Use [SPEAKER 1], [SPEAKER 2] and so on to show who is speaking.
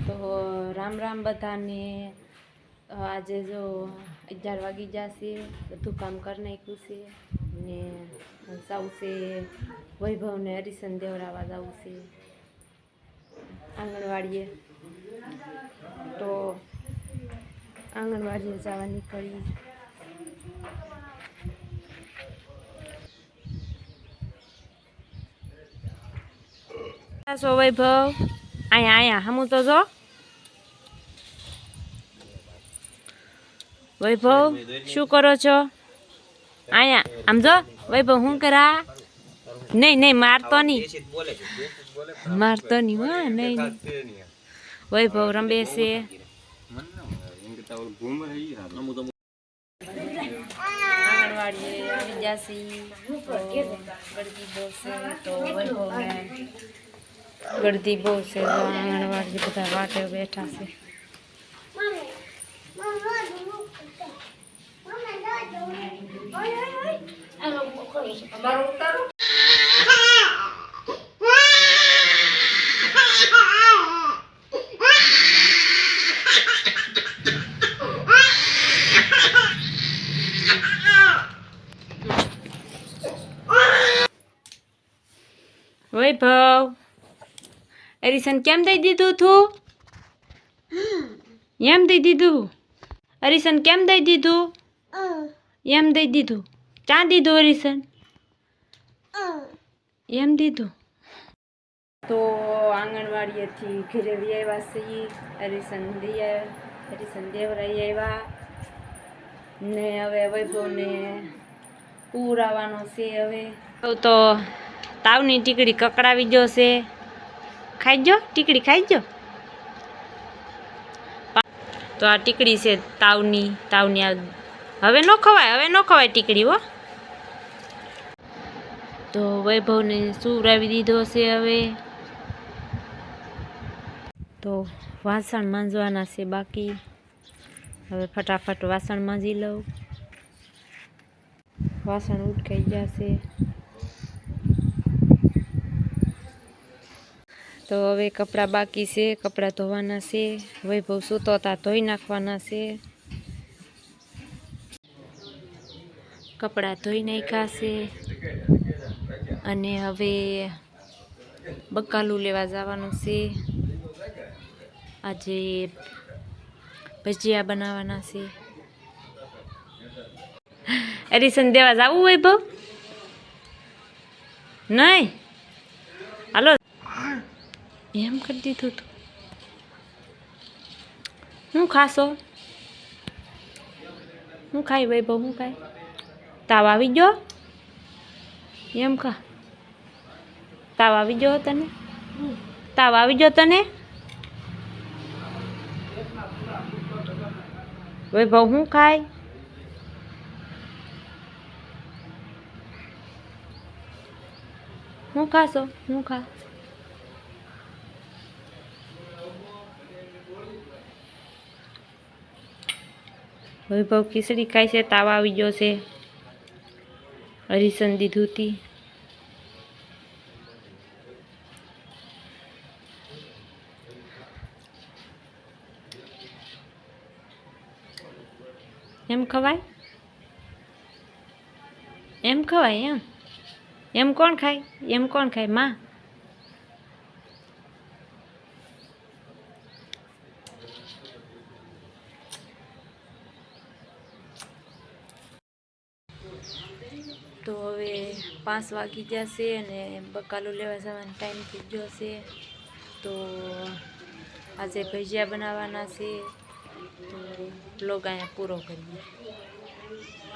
[SPEAKER 1] તો રામ રામ બધાને। આજે જો 11 વાગી જશે, બધું કામ કરી નાખ્યું છે ને જવું છે વૈભવને હરિસન દેવરાવા જવું છે આંગણવાડીએ। તો આંગણવાડીએ જવા નીકળી। સો વૈભવ આયા આયા હમું તો જો વૈભવ શું કરો છો? આયા આમ જો વૈભવ હું કરા? નહીં નહીં મારતો નહીં, મારતો નહીં હા નહીં નહીં। વૈભવ રમે છે। આંગણવાડીએ આવી જાસી તો ગળદી બહુ છે તો વૈભવને ગળદી બહુ છે તો આંગણવાડી બધા વાટે બેઠા છે। વૈભવ હરિસન કેમ દઈ દીધું તું? એમ દઈ દીધું? હરિસન કેમ દઈ દીધું? એમ દઈ દીધું? ક્યાં દીધું હરિસન? એમ દીધું? તો આંગણવાડીએથી ઘરે આવ્યા છીએ। હરિસન દેવરાઈ આવ્યા ને હવે વૈભવને પૂરાવાનો છે। હવે તો તાવની ટીકડી કકડાવી જો છે, ખાઈ જો ટીકડી ખાઈ જો। તો આ ટીકડી છે તાવની હવે ન ખવાય ટીકડી હો। તો વૈભવને સુવરાવી દીધો છે। હવે તો વાસણ માંજવાના છે બાકી, હવે ફટાફટ વાસણ માંજી લઉં। વાસણ ઉટકાઈ જશે તો હવે કપડાં બાકી છે, કપડાં ધોવાના છે। વૈભવ સૂતો હતા ધોઈ નાખવાના છે। કપડાં ધોઈ નાખ્યા છે અને હવે બકાલું લેવા જવાનું છે। આજે ભજીયા બનાવવાના છે। હરિસન દેવા જવું વૈભવ? નહીં હાલો એમ કરી દીધું તું। હું ખાશો? હું ખાઈ વૈભવ? હું ખાય? તાવ આવી ગયો? એમ ખા? તાવ આવી ગયો તને? તાવ આવી ગયો તને? વૈભવ હું ખાય? હું ખાશો? હું ખા? વૈભવ ખીચડી ખાય છે, તાવ આવી ગયો છે। હરિસન દીધું તી એમ ખવાય? એમ ખવાય? એમ કોણ ખાય? એમ કોણ ખાય? માં? તો હવે 5 વાગી જશે અને બકાલું લેવા જવાનો ટાઈમ થઈ ગયો છે। તો આજે ભજીયા બનાવવાના છે। તો બ્લોગ અહીંયા પૂરો કરીએ।